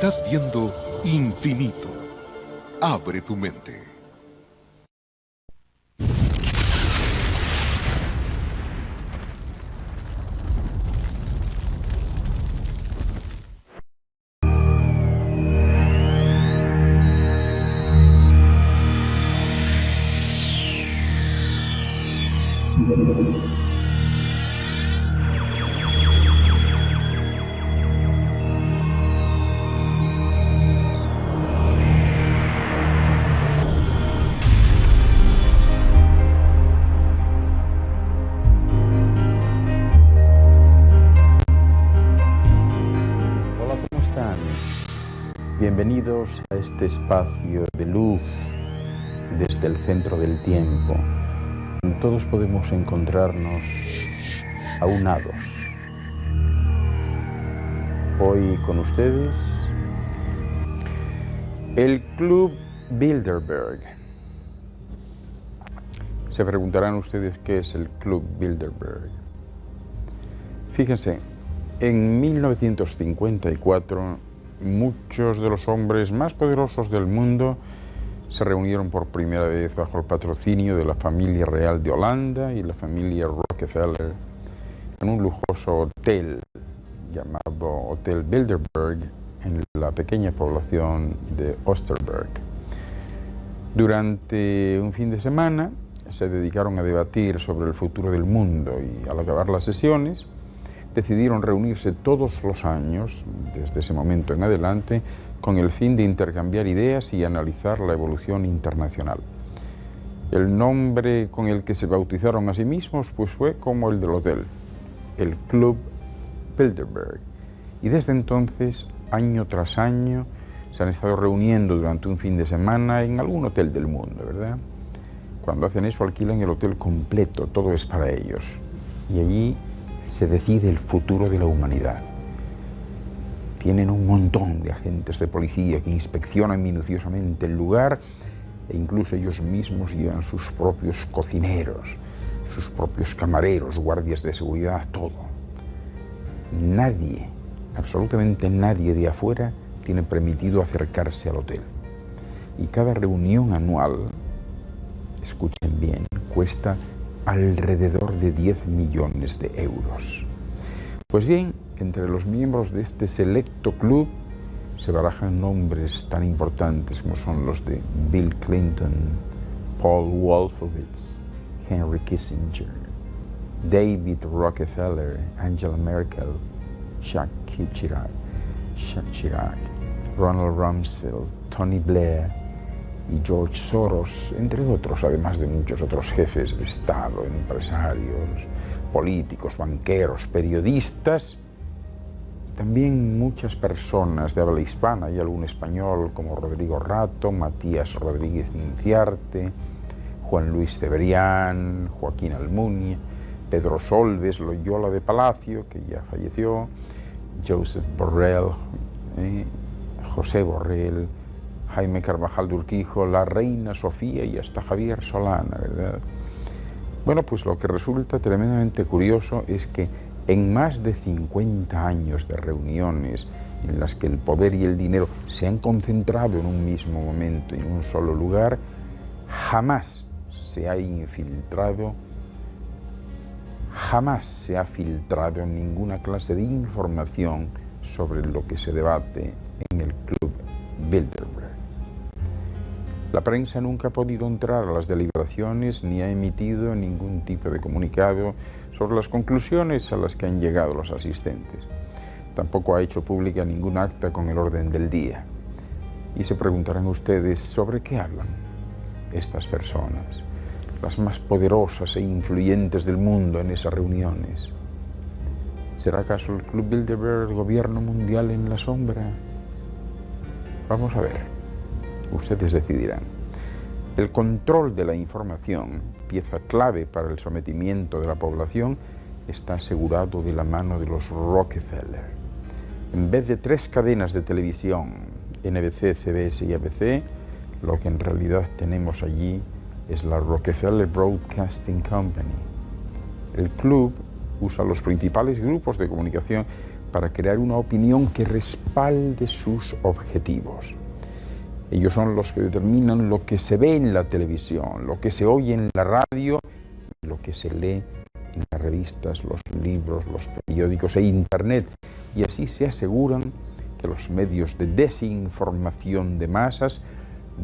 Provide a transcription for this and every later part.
Estás viendo Infinito. Abre tu mente. Bienvenidos a este espacio de luz desde el centro del tiempo, donde todos podemos encontrarnos aunados. Hoy con ustedes, el Club Bilderberg. Se preguntarán ustedes qué es el Club Bilderberg. Fíjense, en 1954, muchos de los hombres más poderosos del mundo se reunieron por primera vez bajo el patrocinio de la familia real de Holanda y la familia Rockefeller en un lujoso hotel llamado Hotel Bilderberg en la pequeña población de Oosterberg. Durante un fin de semana se dedicaron a debatir sobre el futuro del mundo y al acabar las sesiones decidieron reunirse todos los años, desde ese momento en adelante, con el fin de intercambiar ideas y analizar la evolución internacional. El nombre con el que se bautizaron a sí mismos pues fue como el del hotel, el Club Bilderberg. Y desde entonces, año tras año, se han estado reuniendo durante un fin de semana en algún hotel del mundo, ¿verdad? Cuando hacen eso, alquilan el hotel completo, todo es para ellos. Y allí se decide el futuro de la humanidad. Tienen un montón de agentes de policía que inspeccionan minuciosamente el lugar e incluso ellos mismos llevan sus propios cocineros, sus propios camareros, guardias de seguridad, todo. Nadie, absolutamente nadie de afuera tiene permitido acercarse al hotel. Y cada reunión anual, escuchen bien, cuesta alrededor de 10 millones de euros. Pues bien, entre los miembros de este selecto club se barajan nombres tan importantes como son los de Bill Clinton, Paul Wolfowitz, Henry Kissinger, David Rockefeller, Angela Merkel, Jacques Chirac, Ronald Rumsfeld, Tony Blair y George Soros, entre otros, además de muchos otros jefes de Estado, empresarios, políticos, banqueros, periodistas, y también muchas personas de habla hispana y algún español como Rodrigo Rato, Matías Rodríguez Inciarte, Juan Luis Cebrián, Joaquín Almunia, Pedro Solbes, Loyola de Palacio, que ya falleció, Joseph Borrell, José Borrell, Jaime Carvajal de Urquijo, la reina Sofía y hasta Javier Solana, ¿verdad? Bueno, pues lo que resulta tremendamente curioso es que en más de 50 años de reuniones en las que el poder y el dinero se han concentrado en un mismo momento, en un solo lugar, jamás se ha filtrado ninguna clase de información sobre lo que se debate en el Club Bilderberg. La prensa nunca ha podido entrar a las deliberaciones ni ha emitido ningún tipo de comunicado sobre las conclusiones a las que han llegado los asistentes. Tampoco ha hecho pública ningún acta con el orden del día. Y se preguntarán ustedes sobre qué hablan estas personas, las más poderosas e influyentes del mundo en esas reuniones. ¿Será acaso el Club Bilderberg el gobierno mundial en la sombra? Vamos a ver. Ustedes decidirán. El control de la información, pieza clave para el sometimiento de la población, está asegurado de la mano de los Rockefeller. En vez de 3 cadenas de televisión, NBC, CBS y ABC, lo que en realidad tenemos allí es la Rockefeller Broadcasting Company. El club usa los principales grupos de comunicación para crear una opinión que respalde sus objetivos. Ellos son los que determinan lo que se ve en la televisión, lo que se oye en la radio, lo que se lee en las revistas, los libros, los periódicos e Internet. Y así se aseguran que los medios de desinformación de masas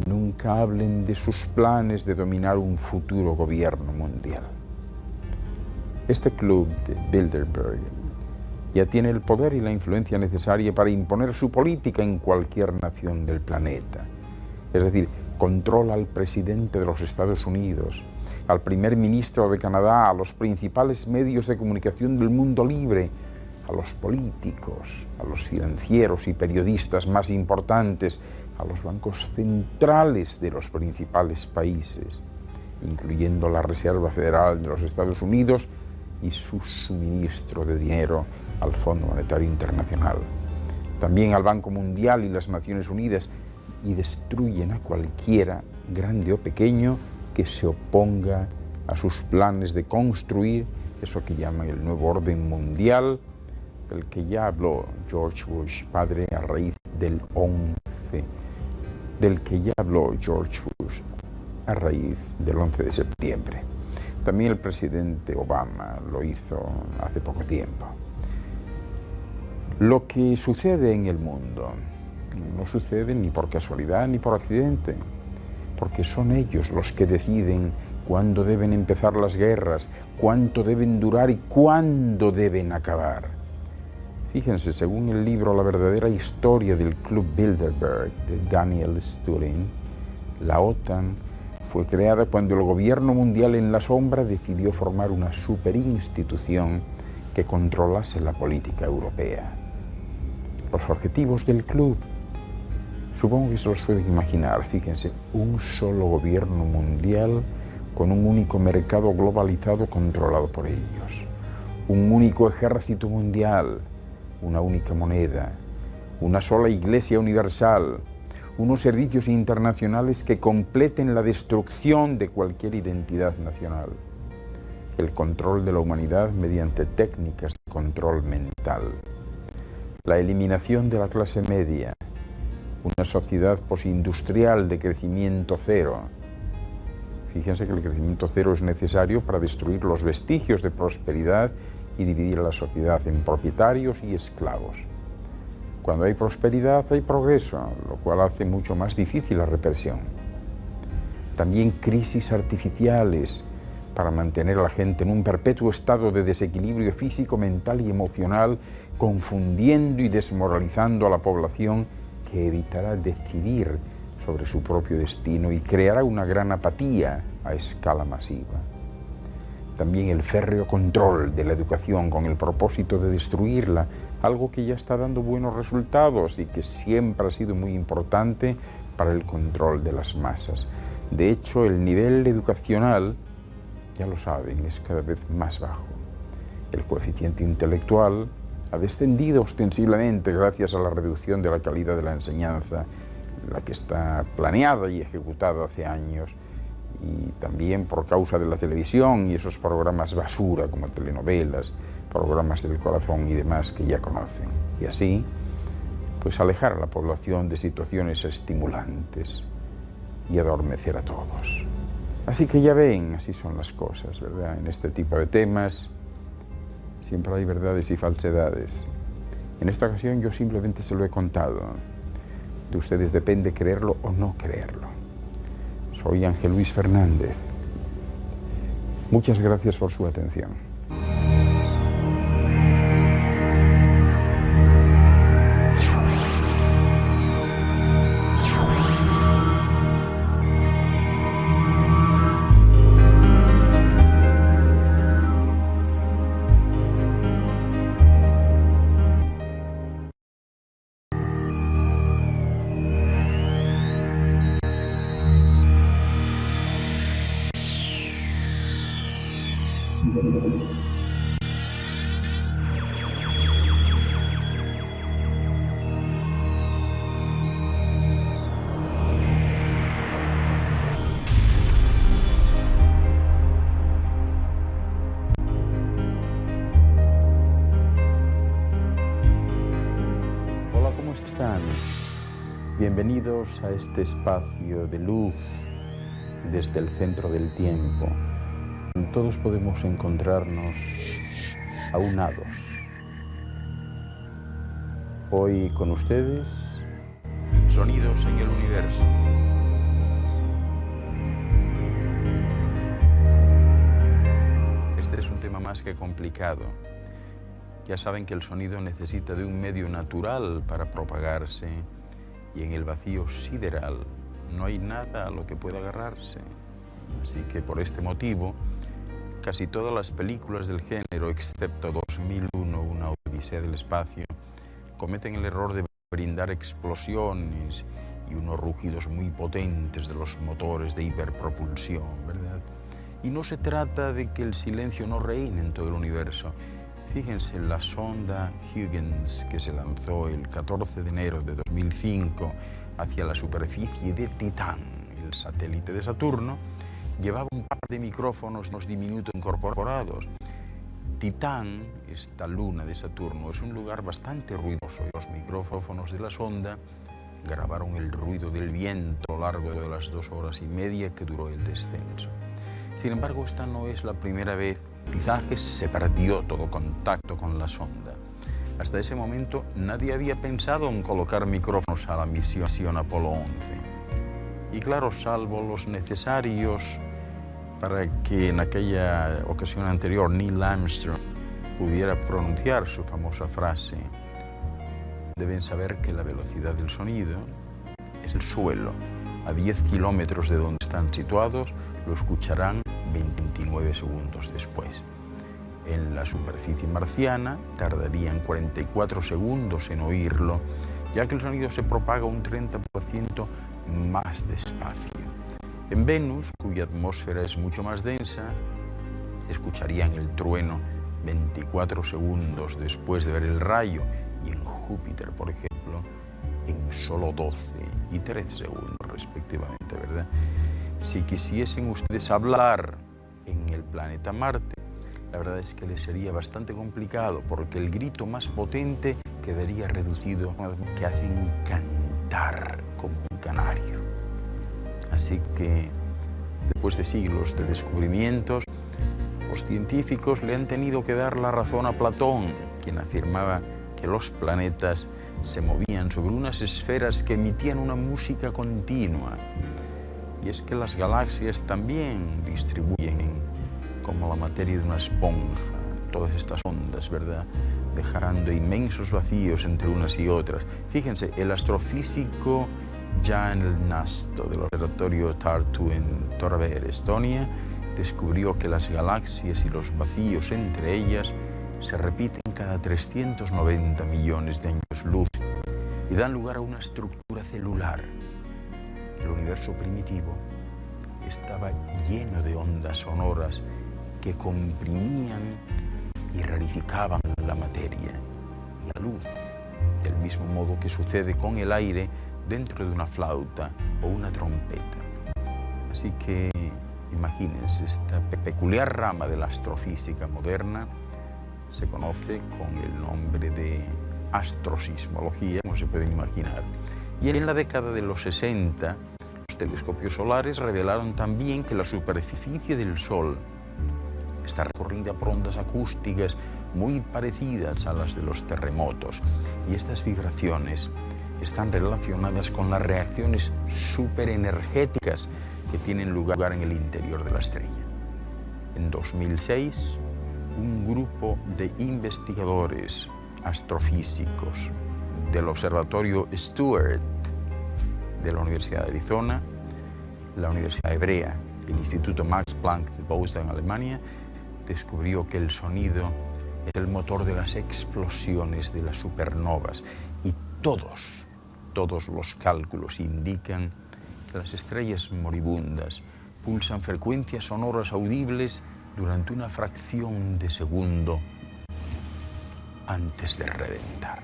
nunca hablen de sus planes de dominar un futuro gobierno mundial. Este club de Bilderberg ya tiene el poder y la influencia necesaria para imponer su política en cualquier nación del planeta. Es decir, controla al presidente de los Estados Unidos, al primer ministro de Canadá, a los principales medios de comunicación del mundo libre, a los políticos, a los financieros y periodistas más importantes, a los bancos centrales de los principales países, incluyendo la Reserva Federal de los Estados Unidos y su suministro de dinero al Fondo Monetario Internacional, también al Banco Mundial y las Naciones Unidas, y destruyen a cualquiera, grande o pequeño, que se oponga a sus planes de construir eso que llaman el nuevo orden mundial, del que ya habló George Bush padre a raíz del 11 de septiembre. También el presidente Obama lo hizo hace poco tiempo. Lo que sucede en el mundo no sucede ni por casualidad ni por accidente, porque son ellos los que deciden cuándo deben empezar las guerras, cuánto deben durar y cuándo deben acabar. Fíjense, según el libro La verdadera historia del Club Bilderberg de Daniel Stulin, la OTAN fue creada cuando el gobierno mundial en la sombra decidió formar una superinstitución que controlase la política europea. Los objetivos del club, supongo que se los pueden imaginar. Fíjense, un solo gobierno mundial con un único mercado globalizado controlado por ellos, un único ejército mundial, una única moneda, una sola iglesia universal, unos servicios internacionales que completen la destrucción de cualquier identidad nacional, el control de la humanidad mediante técnicas de control mental, la eliminación de la clase media, una sociedad posindustrial de crecimiento cero. Fíjense que el crecimiento cero es necesario para destruir los vestigios de prosperidad y dividir a la sociedad en propietarios y esclavos. Cuando hay prosperidad hay progreso, lo cual hace mucho más difícil la represión. También crisis artificiales para mantener a la gente en un perpetuo estado de desequilibrio físico, mental y emocional, confundiendo y desmoralizando a la población, que evitará decidir sobre su propio destino y creará una gran apatía a escala masiva. También el férreo control de la educación con el propósito de destruirla, algo que ya está dando buenos resultados y que siempre ha sido muy importante para el control de las masas. De hecho, el nivel educacional, ya lo saben, es cada vez más bajo. El coeficiente intelectual ha descendido ostensiblemente gracias a la reducción de la calidad de la enseñanza, la que está planeada y ejecutada hace años, y también por causa de la televisión y esos programas basura como telenovelas, programas del corazón y demás que ya conocen. Y así, pues alejar a la población de situaciones estimulantes y adormecer a todos. Así que ya ven, así son las cosas, ¿verdad? En este tipo de temas siempre hay verdades y falsedades. En esta ocasión yo simplemente se lo he contado. De ustedes depende creerlo o no creerlo. Soy Ángel Luis Fernández. Muchas gracias por su atención. están? Bienvenidos a este espacio de luz desde el centro del tiempo. Todos podemos encontrarnos aunados. Hoy con ustedes, Sonidos en el Universo. Este es un tema más que complicado. Ya saben que el sonido necesita de un medio natural para propagarse y en el vacío sideral no hay nada a lo que pueda agarrarse. Así que por este motivo, casi todas las películas del género, excepto 2001, Una Odisea del Espacio, cometen el error de brindar explosiones y unos rugidos muy potentes de los motores de hiperpropulsión, ¿verdad? Y no se trata de que el silencio no reine en todo el universo. Fíjense, la sonda Huygens, que se lanzó el 14 de enero de 2005 hacia la superficie de Titán, el satélite de Saturno, llevaba un par de micrófonos diminutos incorporados. Titán, esta luna de Saturno, es un lugar bastante ruidoso. Los micrófonos de la sonda grabaron el ruido del viento a lo largo de las 2 horas y media que duró el descenso. Sin embargo, esta no es la primera vez que se perdió todo contacto con la sonda. Hasta ese momento nadie había pensado en colocar micrófonos a la misión Apolo 11. Y claro, salvo los necesarios para que en aquella ocasión anterior Neil Armstrong pudiera pronunciar su famosa frase, deben saber que la velocidad del sonido es el suelo. A 10 kilómetros de donde están situados, lo escucharán 29 segundos después. En la superficie marciana tardarían 44 segundos en oírlo, ya que el sonido se propaga un 30% más despacio. En Venus, cuya atmósfera es mucho más densa, escucharían el trueno 24 segundos después de ver el rayo, y en Júpiter, por ejemplo, en solo 12 y 13 segundos respectivamente, ¿verdad? Si quisiesen ustedes hablar en el planeta Marte, la verdad es que les sería bastante complicado, porque el grito más potente quedaría reducido a que hacen cantar como un canario. Así que, después de siglos de descubrimientos, los científicos le han tenido que dar la razón a Platón, quien afirmaba que los planetas se movían sobre unas esferas que emitían una música continua. Y es que las galaxias también distribuyen, como la materia de una esponja, todas estas ondas, ¿verdad?, dejando inmensos vacíos entre unas y otras. Fíjense, el astrofísico Jan Nasto del observatorio Tartu en Torrever, Estonia, descubrió que las galaxias y los vacíos entre ellas se repiten cada 390 millones de años luz y dan lugar a una estructura celular. El universo primitivo estaba lleno de ondas sonoras que comprimían y rarificaban la materia y la luz, del mismo modo que sucede con el aire dentro de una flauta o una trompeta. Así que imagínense, esta peculiar rama de la astrofísica moderna se conoce con el nombre de astrosismología, como se pueden imaginar. Y en la década de los 60, los telescopios solares revelaron también que la superficie del Sol está recorrida por ondas acústicas muy parecidas a las de los terremotos. Y estas vibraciones están relacionadas con las reacciones superenergéticas que tienen lugar en el interior de la estrella. En 2006, un grupo de investigadores astrofísicos del Observatorio Stewart de la Universidad de Arizona, la Universidad Hebrea y el Instituto Max Planck de Potsdam, Alemania, descubrió que el sonido es el motor de las explosiones de las supernovas, y todos los cálculos indican que las estrellas moribundas pulsan frecuencias sonoras audibles durante una fracción de segundo antes de reventar.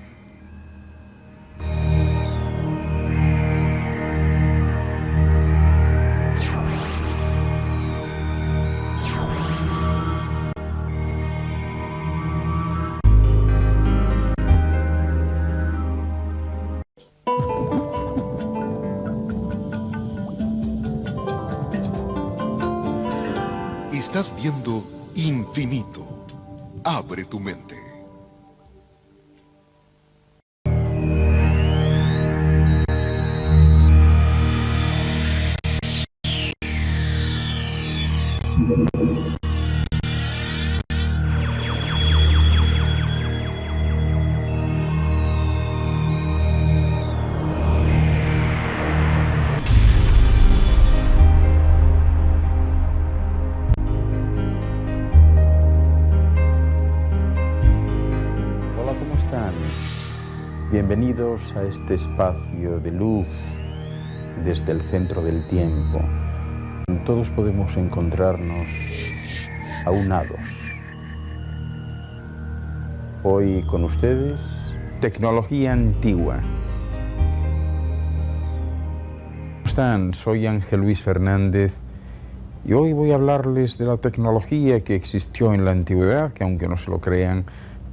Estás viendo Infinito. Abre tu mente. Hola, ¿cómo están? Bienvenidos a este espacio de luz desde el centro del tiempo. Todos podemos encontrarnos aunados. Hoy con ustedes, tecnología antigua. ¿Cómo están? Soy Ángel Luis Fernández y hoy voy a hablarles de la tecnología que existió en la antigüedad, que aunque no se lo crean,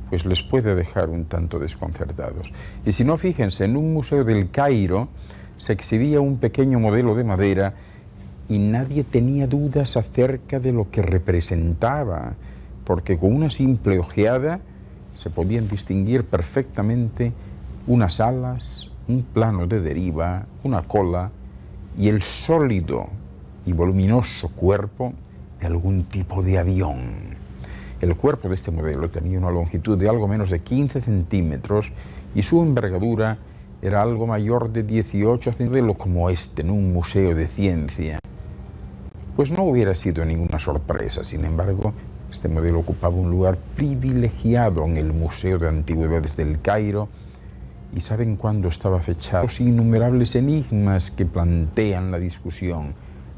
pues les puede dejar un tanto desconcertados. Y si no, fíjense, en un museo del Cairo se exhibía un pequeño modelo de madera y nadie tenía dudas acerca de lo que representaba, porque con una simple ojeada se podían distinguir perfectamente unas alas, un plano de deriva, una cola y el sólido y voluminoso cuerpo de algún tipo de avión. El cuerpo de este modelo tenía una longitud de algo menos de 15 centímetros y su envergadura era algo mayor de 18 centímetros, como este en un museo de ciencia. Pues no hubiera sido ninguna sorpresa. Sin embargo, este modelo ocupaba un lugar privilegiado en el Museo de Antigüedades del Cairo. ¿Y saben cuándo estaba fechado? Los innumerables enigmas que plantean la discusión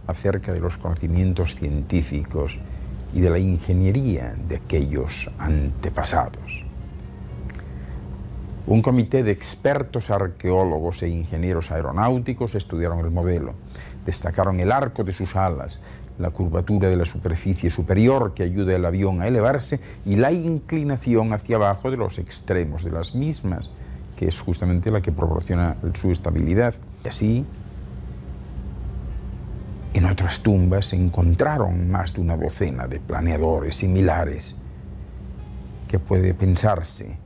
acerca de los conocimientos científicos y de la ingeniería de aquellos antepasados. Un comité de expertos arqueólogos e ingenieros aeronáuticos estudiaron el modelo. Destacaron el arco de sus alas, la curvatura de la superficie superior que ayuda al avión a elevarse y la inclinación hacia abajo de los extremos de las mismas, que es justamente la que proporciona su estabilidad. Y así, en otras tumbas se encontraron más de una docena de planeadores similares. ¿Qué puede pensarse?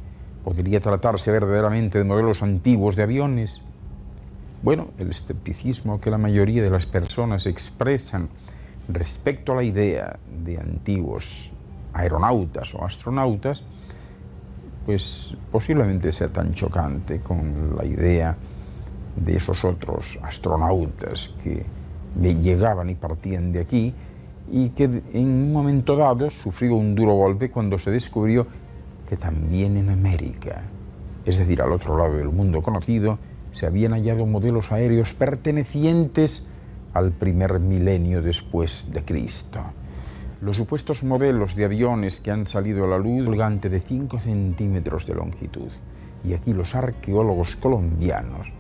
¿Podría tratarse verdaderamente de modelos antiguos de aviones? Bueno, el escepticismo que la mayoría de las personas expresan respecto a la idea de antiguos aeronautas o astronautas, pues posiblemente sea tan chocante con la idea de esos otros astronautas que llegaban y partían de aquí y que en un momento dado sufrió un duro golpe cuando se descubrió que también en América, es decir, al otro lado del mundo conocido, se habían hallado modelos aéreos pertenecientes al primer milenio después de Cristo. Los supuestos modelos de aviones que han salido a la luz, colgante de 5 centímetros de longitud, y aquí los arqueólogos colombianos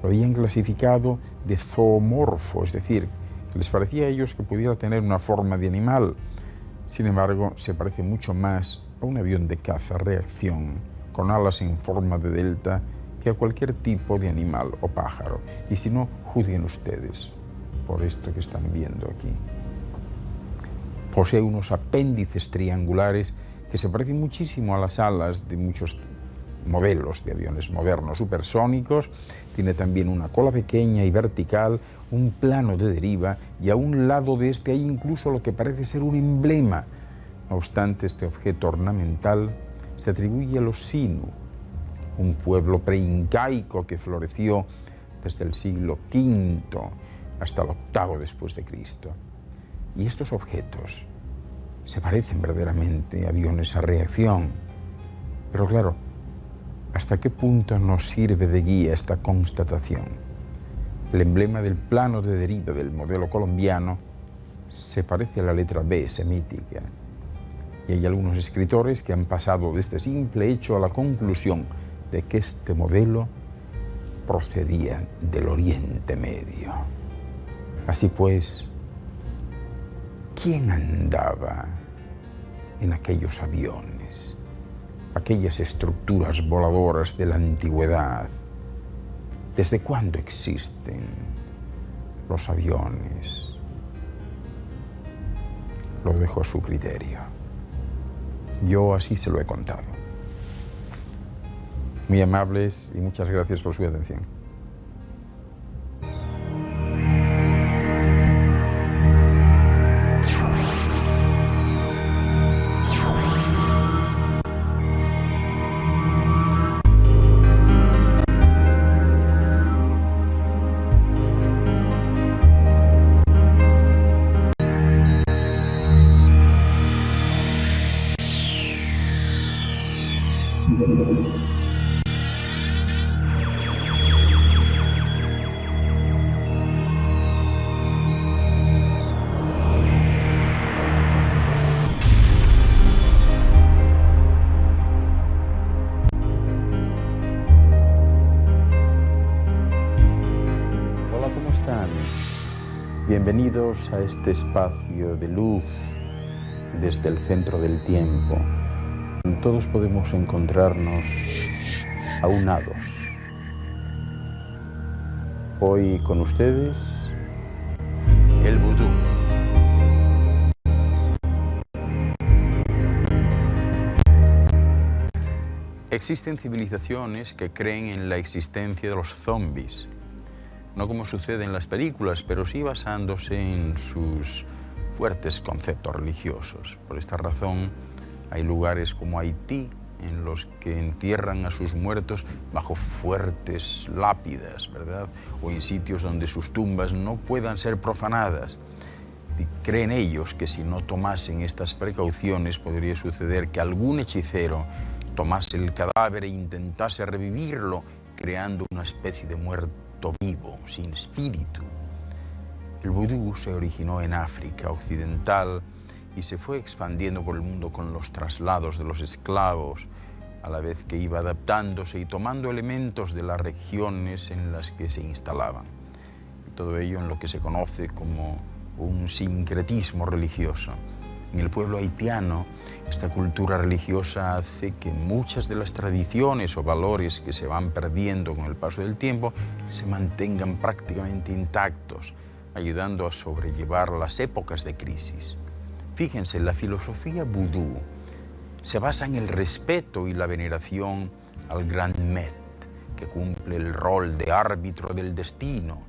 lo habían clasificado de zoomorfo, es decir, les parecía a ellos que pudiera tener una forma de animal. Sin embargo, se parece mucho más a un avión de caza-reacción con alas en forma de delta que a cualquier tipo de animal o pájaro. Y si no, juzguen ustedes por esto que están viendo aquí. Posee unos apéndices triangulares que se parecen muchísimo a las alas de muchos modelos de aviones modernos supersónicos. Tiene también una cola pequeña y vertical, un plano de deriva y a un lado de este hay incluso lo que parece ser un emblema. No obstante, este objeto ornamental se atribuye a los Sinu, un pueblo preincaico que floreció desde el siglo V hasta el VIII después de Cristo. Y estos objetos se parecen verdaderamente a aviones a reacción. Pero claro, ¿hasta qué punto nos sirve de guía esta constatación? El emblema del plano de deriva del modelo colombiano se parece a la letra B semítica. Y hay algunos escritores que han pasado de este simple hecho a la conclusión de que este modelo procedía del Oriente Medio. Así pues, ¿quién andaba en aquellos aviones, aquellas estructuras voladoras de la antigüedad? ¿Desde cuándo existen los aviones? lo dejo a su criterio. Yo así se lo he contado. Muy amables y muchas gracias por su atención. Hola, ¿cómo están? Bienvenidos a este espacio de luz desde el centro del tiempo. Todos podemos encontrarnos aunados. Hoy con ustedes, el vudú. Existen civilizaciones que creen en la existencia de los zombies. No como sucede en las películas, pero sí basándose en sus fuertes conceptos religiosos. Por esta razón, hay lugares como Haití en los que entierran a sus muertos bajo fuertes lápidas, ¿verdad? O en sitios donde sus tumbas no puedan ser profanadas. Y creen ellos que si no tomasen estas precauciones podría suceder que algún hechicero tomase el cadáver e intentase revivirlo, creando una especie de muerto vivo, sin espíritu. El vudú se originó en África Occidental y se fue expandiendo por el mundo con los traslados de los esclavos, a la vez que iba adaptándose y tomando elementos de las regiones en las que se instalaban. Y todo ello en lo que se conoce como un sincretismo religioso. En el pueblo haitiano, esta cultura religiosa hace que muchas de las tradiciones o valores que se van perdiendo con el paso del tiempo se mantengan prácticamente intactos, ayudando a sobrellevar las épocas de crisis. Fíjense, la filosofía vudú se basa en el respeto y la veneración al Gran Met, que cumple el rol de árbitro del destino,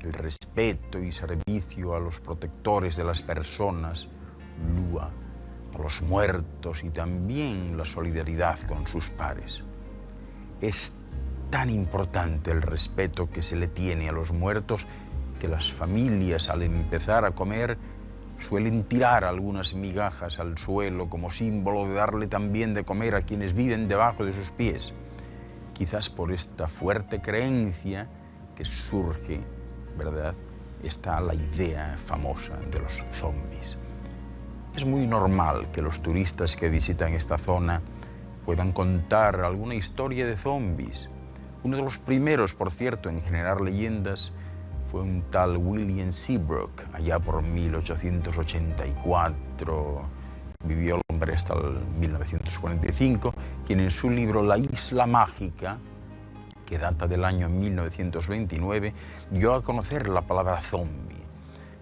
el respeto y servicio a los protectores de las personas, Lua, a los muertos y también la solidaridad con sus pares. Es tan importante el respeto que se le tiene a los muertos que las familias, al empezar a comer, suelen tirar algunas migajas al suelo como símbolo de darle también de comer a quienes viven debajo de sus pies. Quizás por esta fuerte creencia que surge, ¿verdad?, está la idea famosa de los zombies. Es muy normal que los turistas que visitan esta zona puedan contar alguna historia de zombies. Uno de los primeros, por cierto, en generar leyendas fue un tal William Seabrook, allá por 1884, vivió el hombre hasta el 1945, quien en su libro La Isla Mágica, que data del año 1929, dio a conocer la palabra zombie.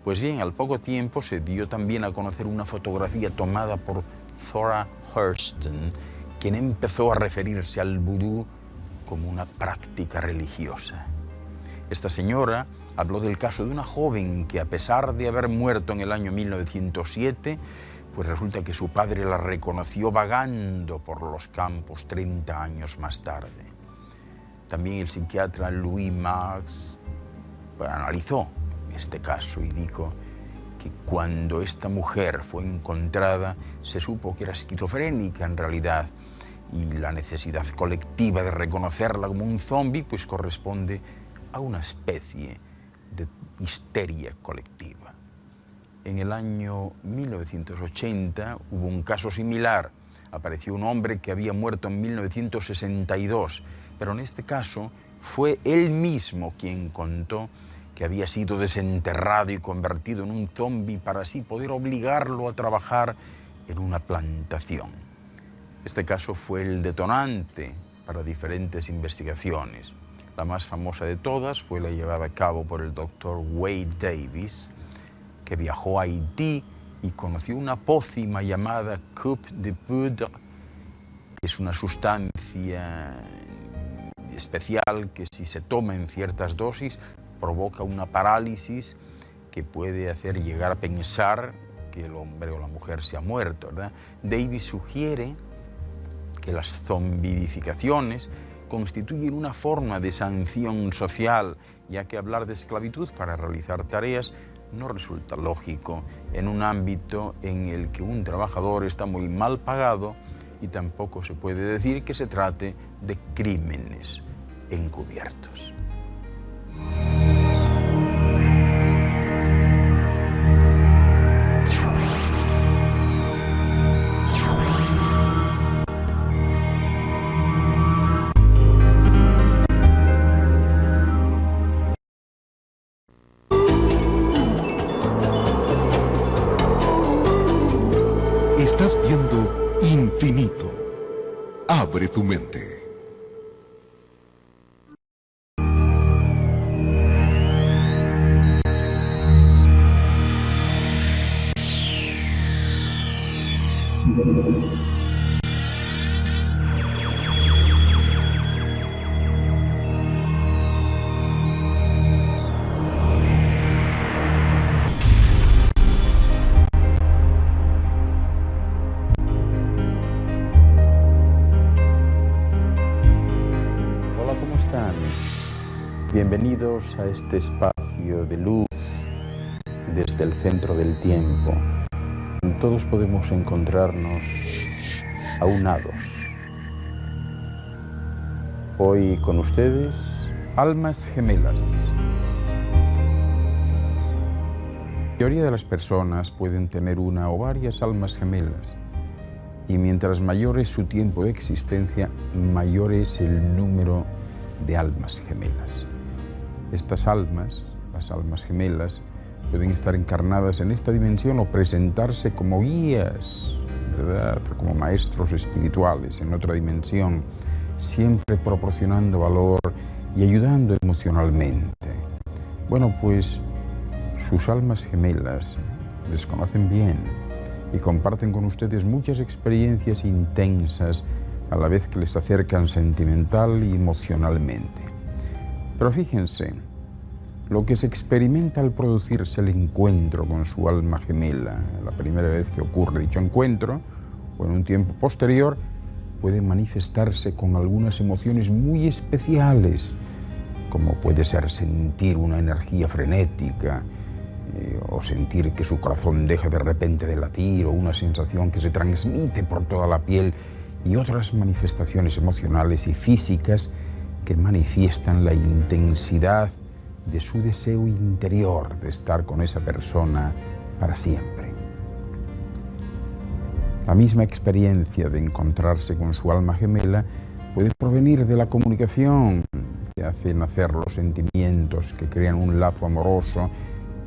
Pues bien, al poco tiempo se dio también a conocer una fotografía tomada por Zora Hurston, quien empezó a referirse al vudú como una práctica religiosa. Esta señora habló del caso de una joven que, a pesar de haber muerto en el año 1907, pues resulta que su padre la reconoció vagando por los campos 30 años más tarde. También el psiquiatra Louis Marx analizó este caso y dijo que cuando esta mujer fue encontrada se supo que era esquizofrénica en realidad, y la necesidad colectiva de reconocerla como un zombi pues corresponde a una especie de histeria colectiva. En el año 1980 hubo un caso similar. Apareció un hombre que había muerto en 1962, pero en este caso fue él mismo quien contó que había sido desenterrado y convertido en un zombi para así poder obligarlo a trabajar en una plantación. Este caso fue el detonante para diferentes investigaciones. La más famosa de todas fue la llevada a cabo por el doctor Wade Davis, que viajó a Haití y conoció una pócima llamada coupe de poudre, que es una sustancia especial que si se toma en ciertas dosis provoca una parálisis que puede hacer llegar a pensar que el hombre o la mujer se ha muerto, ¿verdad? Davis sugiere que las zombificaciones constituyen una forma de sanción social, ya que hablar de esclavitud para realizar tareas no resulta lógico en un ámbito en el que un trabajador está muy mal pagado y tampoco se puede decir que se trate de crímenes encubiertos. Estás viendo Infinito. Abre tu mente. Bienvenidos a este espacio de luz desde el centro del tiempo. Todos podemos encontrarnos aunados. Hoy con ustedes, almas gemelas. La mayoría de las personas pueden tener una o varias almas gemelas. Y mientras mayor es su tiempo de existencia, mayor es el número de almas gemelas. Estas almas, las almas gemelas, pueden estar encarnadas en esta dimensión o presentarse como guías, ¿verdad? Como maestros espirituales en otra dimensión, siempre proporcionando valor y ayudando emocionalmente. Bueno, pues sus almas gemelas les conocen bien y comparten con ustedes muchas experiencias intensas a la vez que les acercan sentimental y emocionalmente. Pero fíjense, lo que se experimenta al producirse el encuentro con su alma gemela, la primera vez que ocurre dicho encuentro, o en un tiempo posterior, puede manifestarse con algunas emociones muy especiales, como puede ser sentir una energía frenética, o sentir que su corazón deja de repente de latir, o una sensación que se transmite por toda la piel, y otras manifestaciones emocionales y físicas que manifiestan la intensidad de su deseo interior de estar con esa persona para siempre. La misma experiencia de encontrarse con su alma gemela puede provenir de la comunicación que hace nacer los sentimientos que crean un lazo amoroso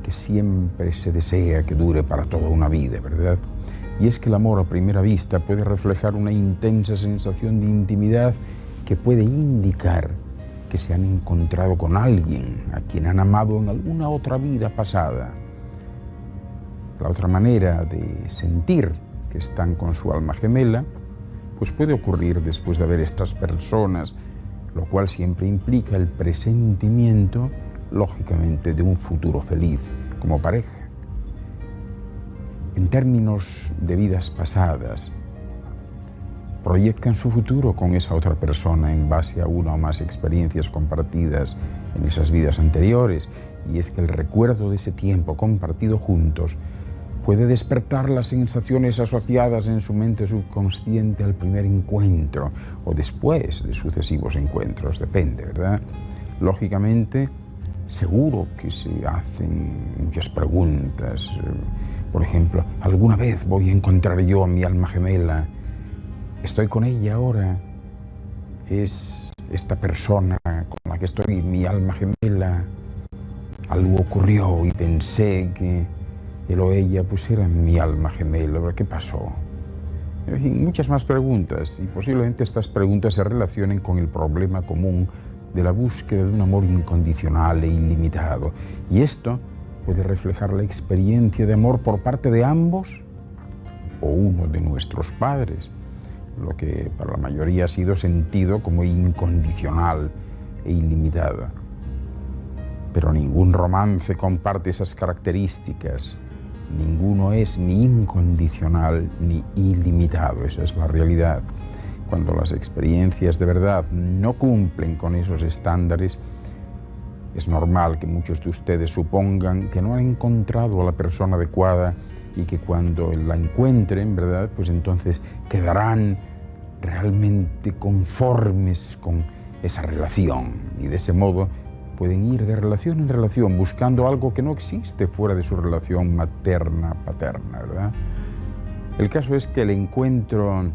que siempre se desea que dure para toda una vida, ¿verdad? Y es que el amor a primera vista puede reflejar una intensa sensación de intimidad que puede indicar que se han encontrado con alguien a quien han amado en alguna otra vida pasada. La otra manera de sentir que están con su alma gemela, pues puede ocurrir después de ver estas personas, lo cual siempre implica el presentimiento, lógicamente, de un futuro feliz como pareja. En términos de vidas pasadas, proyectan su futuro con esa otra persona en base a una o más experiencias compartidas en esas vidas anteriores, y es que el recuerdo de ese tiempo compartido juntos puede despertar las sensaciones asociadas en su mente subconsciente al primer encuentro o después de sucesivos encuentros, depende, ¿verdad? Lógicamente, seguro que se hacen muchas preguntas. Por ejemplo, ¿alguna vez voy a encontrar yo a mi alma gemela? ¿Estoy con ella ahora? ¿Es esta persona con la que estoy mi alma gemela? Algo ocurrió y pensé que él o ella pues era mi alma gemela. ¿Qué pasó? En fin, muchas más preguntas, y posiblemente estas preguntas se relacionen con el problema común de la búsqueda de un amor incondicional e ilimitado. Y esto puede reflejar la experiencia de amor por parte de ambos o uno de nuestros padres, lo que para la mayoría ha sido sentido como incondicional e ilimitada. Pero ningún romance comparte esas características. Ninguno es ni incondicional ni ilimitado, esa es la realidad. Cuando las experiencias de verdad no cumplen con esos estándares, es normal que muchos de ustedes supongan que no han encontrado a la persona adecuada y que cuando la encuentren, ¿verdad?, pues entonces quedarán realmente conformes con esa relación y de ese modo pueden ir de relación en relación buscando algo que no existe fuera de su relación materna-paterna, ¿verdad? El caso es que el encuentro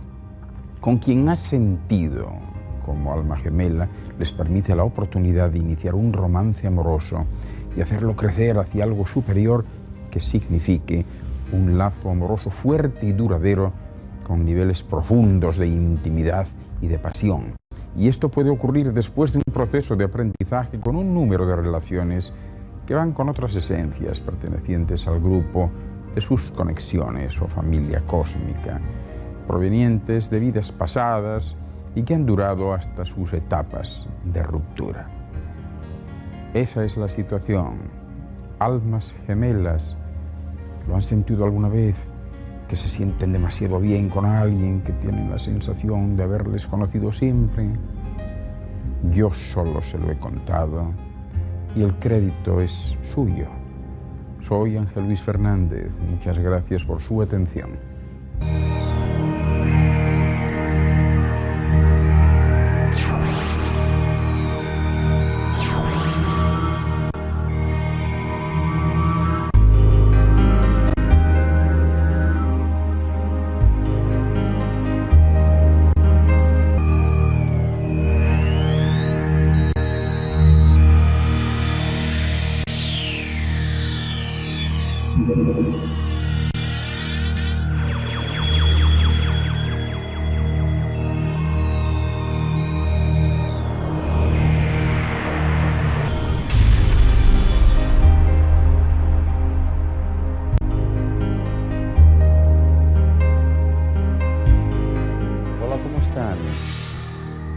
con quien has sentido como alma gemela les permite la oportunidad de iniciar un romance amoroso y hacerlo crecer hacia algo superior que signifique un lazo amoroso fuerte y duradero con niveles profundos de intimidad y de pasión. Y esto puede ocurrir después de un proceso de aprendizaje con un número de relaciones que van con otras esencias pertenecientes al grupo de sus conexiones o familia cósmica, provenientes de vidas pasadas y que han durado hasta sus etapas de ruptura. Esa es la situación. Almas gemelas, ¿lo han sentido alguna vez? Que se sienten demasiado bien con alguien, que tienen la sensación de haberles conocido siempre. Yo solo se lo he contado y el crédito es suyo. Soy Ángel Luis Fernández. Muchas gracias por su atención.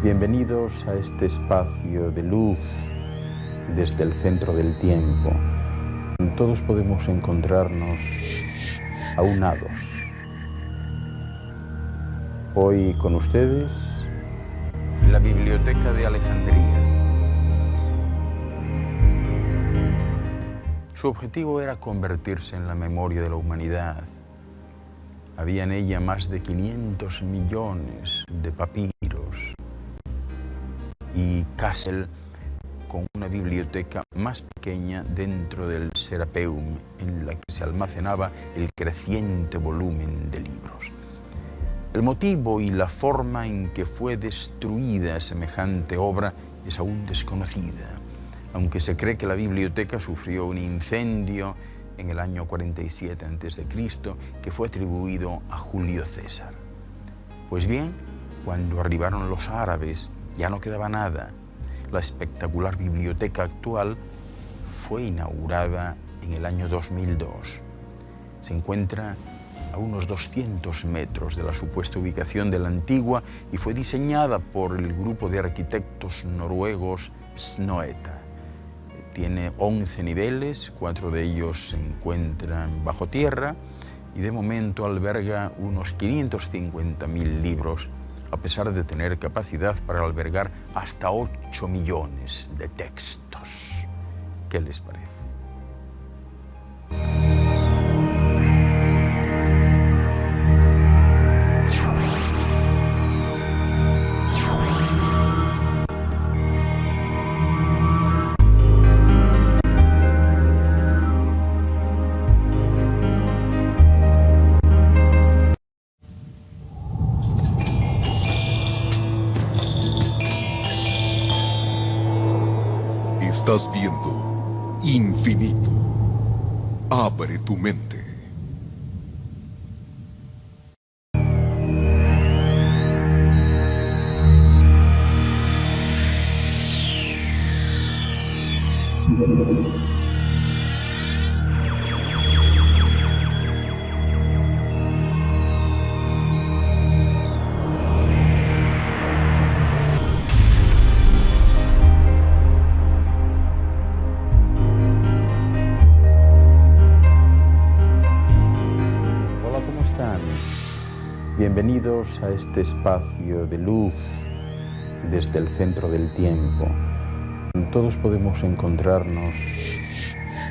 Bienvenidos a este espacio de luz desde el centro del tiempo. Todos podemos encontrarnos aunados. Hoy con ustedes, la Biblioteca de Alejandría. Su objetivo era convertirse en la memoria de la humanidad. Había en ella más de 500 millones de papiros y Kassel con una biblioteca más pequeña dentro del Serapeum, en la que se almacenaba el creciente volumen de libros. El motivo y la forma en que fue destruida semejante obra es aún desconocida, aunque se cree que la biblioteca sufrió un incendio en el año 47 a.C., que fue atribuido a Julio César. Pues bien, cuando arribaron los árabes, ya no quedaba nada. La espectacular biblioteca actual fue inaugurada en el año 2002. Se encuentra a unos 200 metros de la supuesta ubicación de la antigua y fue diseñada por el grupo de arquitectos noruegos Snohetta. Tiene 11 niveles, 4 de ellos se encuentran bajo tierra y de momento alberga unos 550.000 libros, a pesar de tener capacidad para albergar hasta 8 millones de textos. ¿Qué les parece? Estás viendo Infinito. Abre tu mente. Bienvenidos a este espacio de luz desde el centro del tiempo. Todos podemos encontrarnos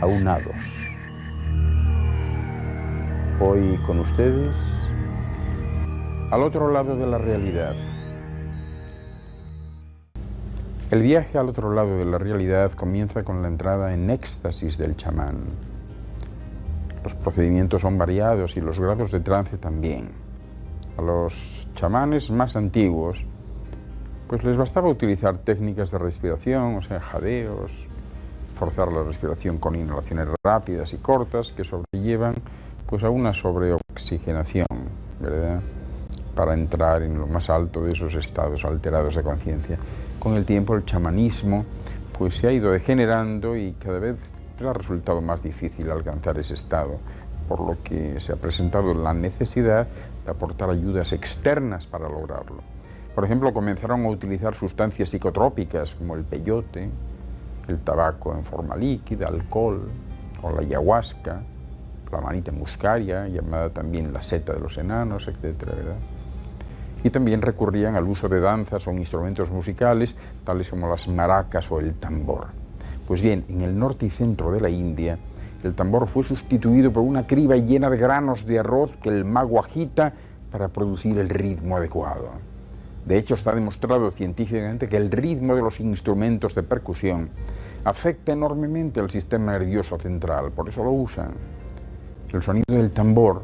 aunados. Hoy con ustedes, al otro lado de la realidad. El viaje al otro lado de la realidad comienza con la entrada en éxtasis del chamán. Los procedimientos son variados y los grados de trance también. A los chamanes más antiguos, pues les bastaba utilizar técnicas de respiración, o sea, jadeos, forzar la respiración con inhalaciones rápidas y cortas que sobrellevan pues a una sobreoxigenación, ¿verdad?, para entrar en lo más alto de esos estados alterados de conciencia. Con el tiempo el chamanismo pues se ha ido degenerando y cada vez ha resultado más difícil alcanzar ese estado, por lo que se ha presentado la necesidad de aportar ayudas externas para lograrlo. Por ejemplo, comenzaron a utilizar sustancias psicotrópicas como el peyote, el tabaco en forma líquida, alcohol o la ayahuasca, la manita muscaria, llamada también la seta de los enanos, etcétera, ¿verdad? Y también recurrían al uso de danzas o instrumentos musicales, tales como las maracas o el tambor. Pues bien, en el norte y centro de la India, el tambor fue sustituido por una criba llena de granos de arroz que el mago agita para producir el ritmo adecuado. De hecho, está demostrado científicamente que el ritmo de los instrumentos de percusión afecta enormemente al sistema nervioso central, por eso lo usan. El sonido del tambor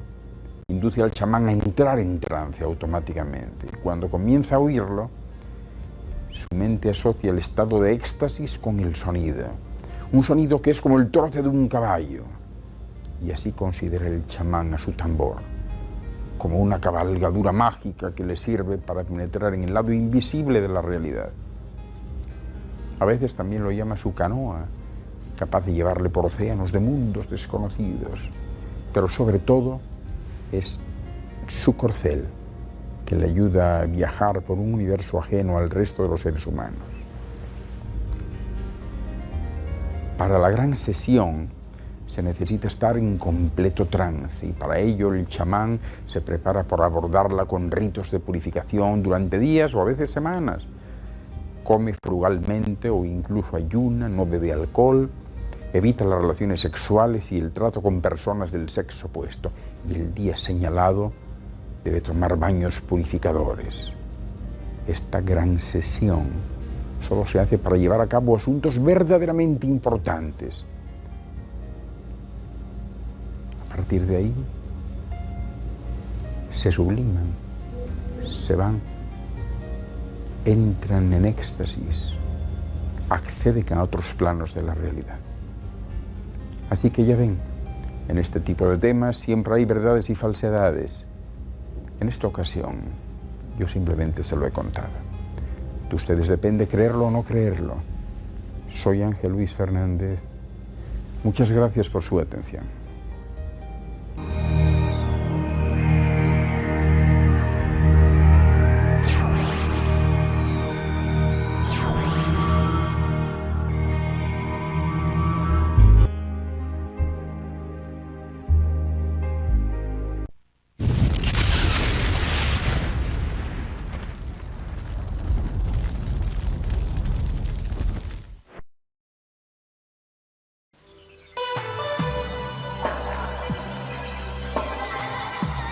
induce al chamán a entrar en trance automáticamente. Cuando comienza a oírlo, su mente asocia el estado de éxtasis con el sonido. Un sonido que es como el trote de un caballo. Y así considera el chamán a su tambor como una cabalgadura mágica que le sirve para penetrar en el lado invisible de la realidad. A veces también lo llama su canoa, capaz de llevarle por océanos de mundos desconocidos. Pero sobre todo es su corcel, que le ayuda a viajar por un universo ajeno al resto de los seres humanos. Para la gran sesión se necesita estar en completo trance y para ello el chamán se prepara por abordarla con ritos de purificación durante días o a veces semanas. Come frugalmente o incluso ayuna, no bebe alcohol, evita las relaciones sexuales y el trato con personas del sexo opuesto. Y el día señalado debe tomar baños purificadores. Esta gran sesión solo se hace para llevar a cabo asuntos verdaderamente importantes. A partir de ahí, se subliman, se van, entran en éxtasis, acceden a otros planos de la realidad. Así que ya ven, en este tipo de temas siempre hay verdades y falsedades. En esta ocasión, yo simplemente se lo he contado. De ustedes depende creerlo o no creerlo. Soy Ángel Luis Fernández. Muchas gracias por su atención.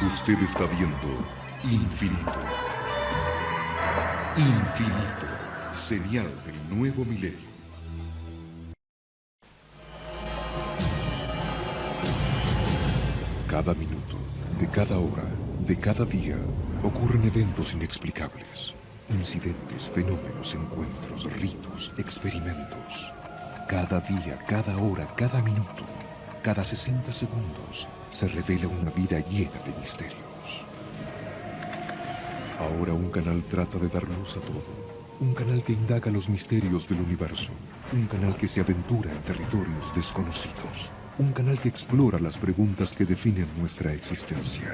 Usted está viendo Infinito. Infinito, señal del nuevo milenio. Cada minuto, de cada hora, de cada día, ocurren eventos inexplicables. Incidentes, fenómenos, encuentros, ritos, experimentos. Cada día, cada hora, cada minuto, cada 60 segundos, se revela una vida llena de misterios. Ahora un canal trata de dar luz a todo. Un canal que indaga los misterios del universo. Un canal que se aventura en territorios desconocidos. Un canal que explora las preguntas que definen nuestra existencia.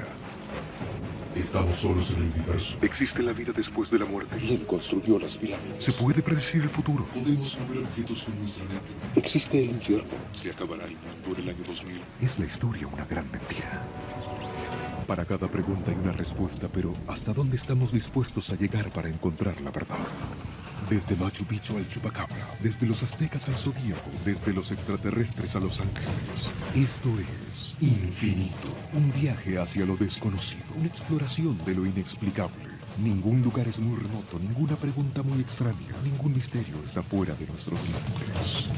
¿Estamos solos en el universo? ¿Existe la vida después de la muerte? ¿Quién construyó las pirámides? ¿Se puede predecir el futuro? ¿Podemos mover objetos con nuestra mente? ¿Existe el infierno? ¿Se acabará el mundo en el año 2000? ¿Es la historia una gran mentira? Para cada pregunta hay una respuesta, pero ¿hasta dónde estamos dispuestos a llegar para encontrar la verdad? Desde Machu Picchu al Chupacabra, desde los aztecas al zodíaco, desde los extraterrestres a los ángeles. Esto es Infinito, un viaje hacia lo desconocido, una exploración de lo inexplicable. Ningún lugar es muy remoto, ninguna pregunta muy extraña, ningún misterio está fuera de nuestros límites.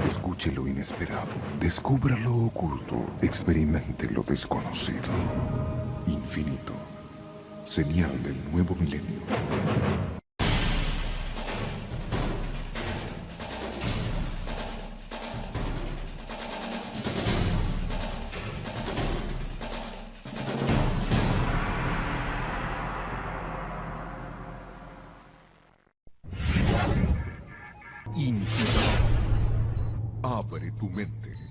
Escuche lo inesperado, descubra lo oculto, experimente lo desconocido. Infinito, señal del nuevo milenio. Infinito. Abre tu mente.